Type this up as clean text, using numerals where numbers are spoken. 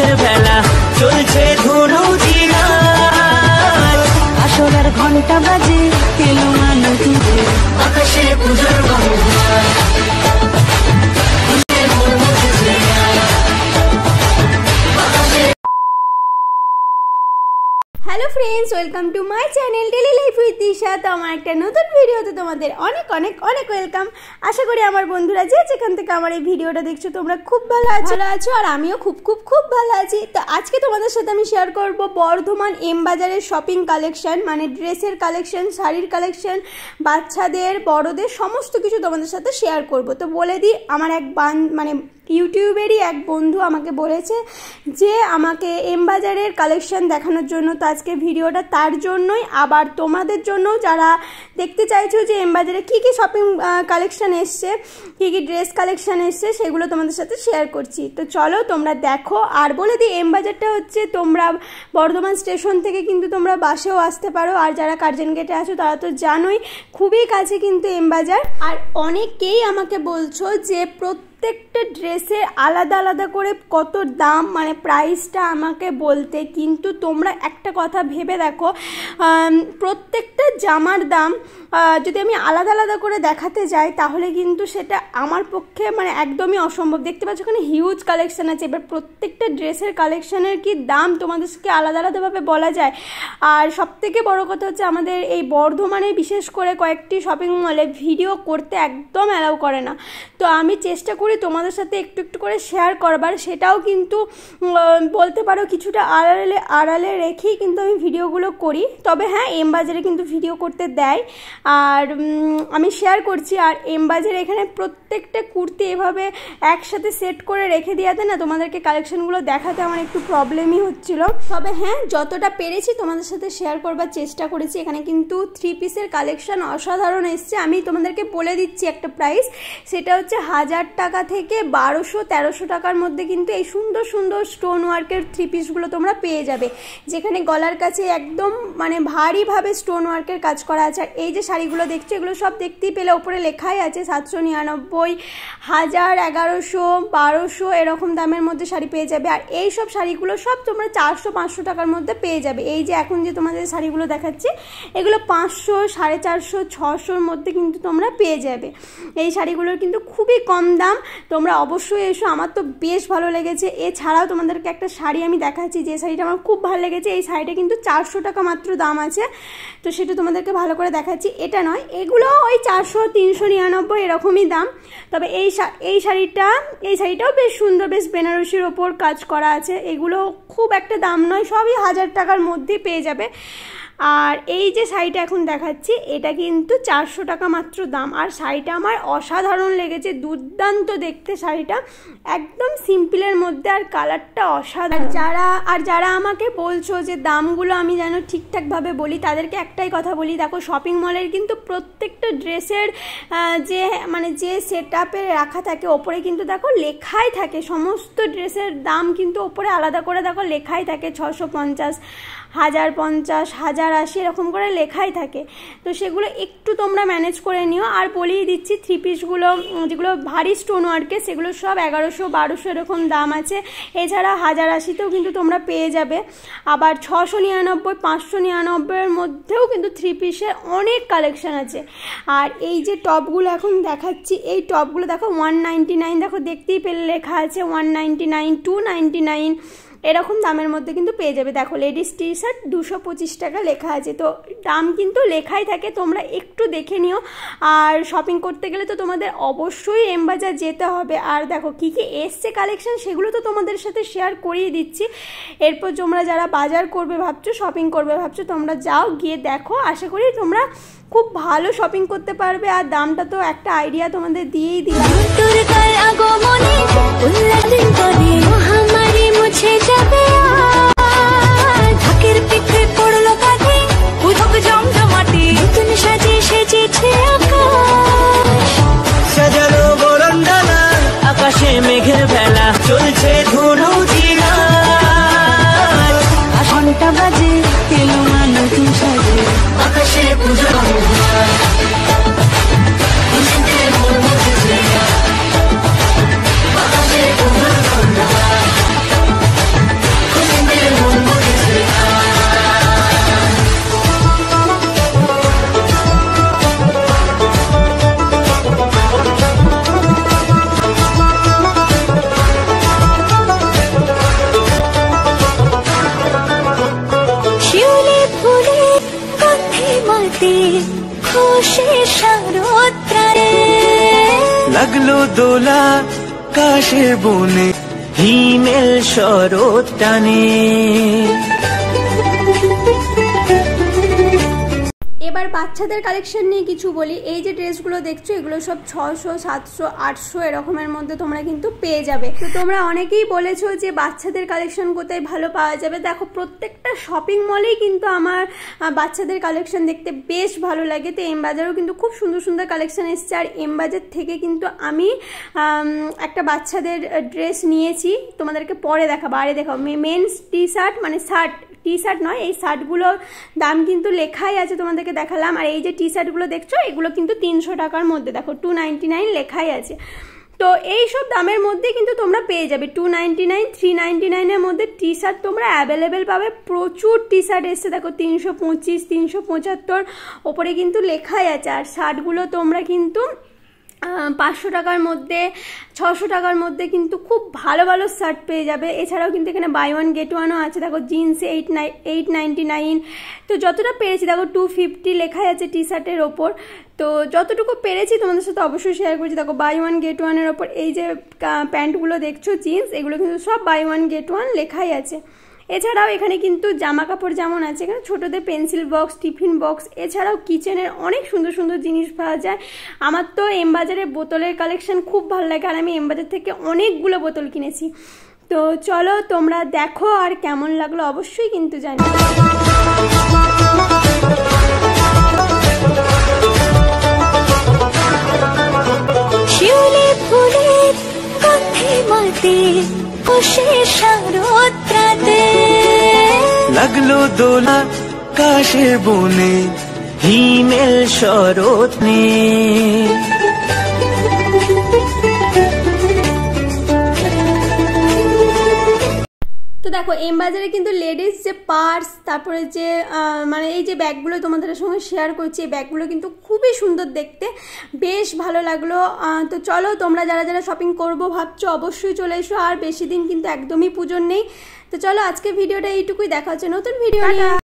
মেঘের বেলা চলছে ধুনু জিনাল আসরের ঘন্টা বাজে এলো আনন্দে আকাশে পূজার বাহুয়ার hello friends welcome to my channel daily life with Disha. তো আমার একটা নতুন ভিডিওতে তোমাদের অনেক অনেক অনেক ওয়েলকাম। আশা করি আমার বন্ধুরা যে যেখান থেকে আমার এই ভিডিওটা দেখছো তোমরা খুব ভালো আছো আর আমিও খুব ভালো আছি। তো আজকে তোমাদের সাথে আমি শেয়ার করব বর্ধমান এম বাজারের শপিং কালেকশন, মানে ড্রেসের কালেকশন, শাড়ির কালেকশন, বাচ্চাদের বড়দের সমস্ত কিছু তোমাদের সাথে শেয়ার করব। তো বলে দিই, আমার এক মানে ইউটিউবেরই এক বন্ধু আমাকে বলেছে যে আমাকে এম বাজারের কালেকশন দেখানোর জন্য। তো আজকে ভিডিওটা তার জন্যই, আবার তোমাদের জন্য যারা দেখতে চাইছো যে এম বাজারে কী কী শপিং কালেকশন এসছে, কী কী ড্রেস কালেকশন এসছে, সেগুলো তোমাদের সাথে শেয়ার করছি। তো চলো তোমরা দেখো। আর বলে দিই, এম বাজারটা হচ্ছে তোমরা বর্ধমান স্টেশন থেকে কিন্তু তোমরা বাসেও আসতে পারো, আর যারা কার্জন গেটে আছো তারা তো জানোই খুবই কাছে কিন্তু এম বাজার। আর অনেকেই আমাকে বলছো যে প্রত্যেকটা ড্রেসের আলাদা আলাদা করে কত দাম, মানে প্রাইসটা আমাকে বলতে। কিন্তু তোমরা একটা কথা ভেবে দেখো, প্রত্যেকটা জামার দাম যদি আমি আলাদা আলাদা করে দেখাতে যাই তাহলে কিন্তু সেটা আমার পক্ষে মানে একদমই অসম্ভব। দেখতে পাচ্ছ ওখানে হিউজ কালেকশন আছে। এবার প্রত্যেকটা ড্রেসের কালেকশনের কি দাম তোমাদেরকে আলাদা আলাদাভাবে বলা যায়? আর সবথেকে বড় কথা হচ্ছে আমাদের এই বর্ধমানে বিশেষ করে কয়েকটি শপিং মলে ভিডিও করতে একদম অ্যালাউ করে না। তো আমি চেষ্টা করি তোমাদের সাথে একটু একটু করে শেয়ার করবার, সেটাও কিন্তু বলতে পারো কিছুটা আড়ালে রেখেই কিন্তু আমি ভিডিওগুলো করি। তবে হ্যাঁ, এম বাজারে কিন্তু ভিডিও করতে দেয় আর আমি শেয়ার করছি। আর এম বাজারে এখানে প্রত্যেকটা কুর্তি এভাবে একসাথে সেট করে রেখে দেওয়াতে না তোমাদেরকে কালেকশনগুলো দেখাতে আমার একটু প্রবলেমই হচ্ছিল। তবে হ্যাঁ, যতটা পেরেছি তোমাদের সাথে শেয়ার করবার চেষ্টা করেছি। এখানে কিন্তু 3 পিসের কালেকশন অসাধারণ এসছে। আমি তোমাদেরকে বলে দিচ্ছি একটা প্রাইস, সেটা হচ্ছে 1000 টাকা থেকে 1200-1300 টাকার মধ্যে কিন্তু এই সুন্দর সুন্দর স্টোন ওয়ার্কের 3 পিসগুলো তোমরা পেয়ে যাবে, যেখানে গলার কাছে একদম মানে ভারীভাবে স্টোন ওয়ার্কের কাজ করা আছে। আর এই যে শাড়িগুলো দেখছো, এগুলো সব দেখতেই পেলে ওপরে লেখাই আছে 799, 1000, 1100, 1200 এরকম দামের মধ্যে শাড়ি পেয়ে যাবে। আর এই সব শাড়িগুলো সব তোমরা 400-500 টাকার মধ্যে পেয়ে যাবে। এই যে এখন যে তোমাদের শাড়িগুলো দেখাচ্ছি, এগুলো 500, 450, 600-র মধ্যে কিন্তু তোমরা পেয়ে যাবে। এই শাড়িগুলোর কিন্তু খুবই কম দাম, তোমরা অবশ্যই এসো। আমার তো বেশ ভালো লেগেছে। এছাড়াও তোমাদেরকে একটা শাড়ি আমি দেখাচ্ছি, যে শাড়িটা আমার খুব ভালো লেগেছে। এই শাড়িটা কিন্তু 400 টাকা মাত্র দাম আছে, তো সেটা তোমাদেরকে ভালো করে দেখাচ্ছি। এটা নয়, এগুলো ওই 400, 399 এরকমই দাম। তবে এই শাড়িটাও বেশ সুন্দর, বেশ বেনারসির ওপর কাজ করা আছে। এগুলো খুব একটা দাম নয়, সবই 1000 টাকার মধ্যেই পেয়ে যাবে। আর এই যে শাড়িটা এখন দেখাচ্ছি, এটা কিন্তু 400 টাকা মাত্র দাম। আর শাড়িটা আমার অসাধারণ লেগেছে, দুর্দান্ত দেখতে শাড়িটা, একদম সিম্পলের মধ্যে, আর কালারটা অসাধারণ। যারা আমাকে বলছো যে দামগুলো আমি যেন ঠিকঠাকভাবে বলি, তাদেরকে একটাই কথা বলি, দেখো শপিং মলের কিন্তু প্রত্যেকটা ড্রেসের যে মানে যে সেট আপে রাখা থাকে ওপরে কিন্তু দেখো লেখাই থাকে, সমস্ত ড্রেসের দাম কিন্তু ওপরে আলাদা করে দেখো লেখাই থাকে, 650, 1050, 1080 এরকম করে লেখাই থাকে। তো সেগুলো একটু তোমরা ম্যানেজ করে নিও। আর বলেই দিচ্ছি, 3 পিসগুলো যেগুলো ভারী স্টোন ওয়ার্কে, সেগুলো সব 1100, 1200 এরকম দাম আছে। এছাড়া 1080তেও কিন্তু তোমরা পেয়ে যাবে। আবার 699, 599-এর মধ্যেও কিন্তু 3 পিসের অনেক কালেকশন আছে। আর এই যে টপগুলো এখন দেখাচ্ছি, এই টপগুলো দেখো 199, দেখো দেখতেই পেলে লেখা আছে 199, 299 এরকম দামের মধ্যে কিন্তু পেয়ে যাবে। দেখো লেডিস টি শার্ট 225 টাকা লেখা আছে, তো দাম কিন্তু লেখাই থাকে, তোমরা একটু দেখে নিও। আর শপিং করতে গেলে তো তোমাদের অবশ্যই এম বাজার যেতে হবে। আর দেখো কী কী এসছে কালেকশন, সেগুলো তো তোমাদের সাথে শেয়ার করিয়ে দিচ্ছি। এরপর তোমরা যারা বাজার করবে ভাবছো, শপিং করবে ভাবছো, তোমরা যাও, গিয়ে দেখো। আশা করি তোমরা খুব ভালো শপিং করতে পারবে। আর দামটা তো একটা আইডিয়া তোমাদের দিয়েই দিলাম। মুছে যাবে ঢাকের পিঠে পড়লো কাঁধে, উঠক জমজমাটি নতুন সেজেছে আকাশ, সাজানো বরণডালা আকাশে মেঘের বেলা চলছে ধুনু জিনাল ঘন্টা বাজে এলো নতুন সাজে আকাশে পূজার বাহুয়ার আকাশে পূজার বাহুয়ার লাগলো দোলা কাশের বনে হিমেল শরৎ টানে। এবার বাচ্চাদের কালেকশন নিয়ে কিছু বলি। এই যে ড্রেসগুলো দেখছো এগুলো সব 600, 700, 800 এরকমের মধ্যে তোমরা কিন্তু পেয়ে যাবে। তো তোমরা অনেকেই বলেছো যে বাচ্চাদের কালেকশন কোথায় ভালো পাওয়া যাবে। দেখো প্রত্যেকটা শপিং মলেই কিন্তু আমার বাচ্চাদের কালেকশন দেখতে বেশ ভালো লাগে। তো এম বাজারেও কিন্তু খুব সুন্দর সুন্দর কালেকশন এসছে। আর এম বাজার থেকে কিন্তু আমি একটা বাচ্চাদের ড্রেস নিয়েছি, তোমাদেরকে পরে দেখাবো। আরে দেখো মেন্স টি শার্ট, মানে শার্ট, টি শার্ট নয়, এই শার্টগুলোর দাম কিন্তু লেখাই আছে, তোমাদেরকে দেখালাম। আর এই যে টি শার্টগুলো দেখছো এগুলো কিন্তু 300 টাকার মধ্যে, দেখো 299 লেখাই আছে। তো এই সব দামের মধ্যে কিন্তু তোমরা পেয়ে যাবে 299, 399 এর মধ্যে টি শার্ট তোমরা অ্যাভেলেবেল পাবে। প্রচুর টি শার্ট এসছে, দেখো 325, 375 ওপরে কিন্তু লেখাই আছে। আর শার্টগুলো তোমরা কিন্তু 500 টাকার মধ্যে, 600 টাকার মধ্যে কিন্তু খুব ভালো ভালো শার্ট পেয়ে যাবে। এছাড়াও কিন্তু এখানে বাই ওয়ান গেট ওয়ানও আছে। দেখো জিন্স 899। তো যতটা পেরেছি, দেখো 250 লেখাই আছে টি শার্টের ওপর। তো যতটুকু পেরেছি তোমাদের সাথে অবশ্যই শেয়ার করছি। দেখো বাই ওয়ান গেট ওয়ানের ওপর এই যে প্যান্টগুলো দেখছো জিন্স, এগুলো কিন্তু সব বাই ওয়ান গেট ওয়ান লেখাই আছে। এছাড়াও এখানে কিন্তু জামা কাপড় যেমন আছে, এখানে ছোটদের পেন্সিল বক্স, টিফিন বক্স, এছাড়াও কিচেনের অনেক সুন্দর সুন্দর জিনিস পাওয়া যায়। আমার তো এম বাজারের বোতলের কালেকশন খুব ভালো লাগে, আর আমি এম বাজার থেকে অনেকগুলো বোতল কিনেছি। তো চলো তোমরা দেখো, আর কেমন লাগলো অবশ্যই কিন্তু জানিও। শিউলি ফুলের গন্ধে মাতে বসে শরৎ রাতে, লাগলো দোলা কাশের বনে হিমেল শরৎ নে। তো দেখো এম বাজারে কিন্তু লেডিস যে পার্স, তারপরে যে মানে এই যে ব্যাগগুলো তোমাদের সঙ্গে শেয়ার করছি, এই ব্যাগগুলো কিন্তু খুবই সুন্দর দেখতে, বেশ ভালো লাগলো। তো চলো তোমরা যারা যারা শপিং করবো ভাবছো অবশ্যই চলে এসো, আর বেশি দিন কিন্তু একদমই পুজোর নেই। তো চলো আজকে ভিডিওটা এইটুকুই, দেখা হচ্ছে নতুন ভিডিও নিয়ে।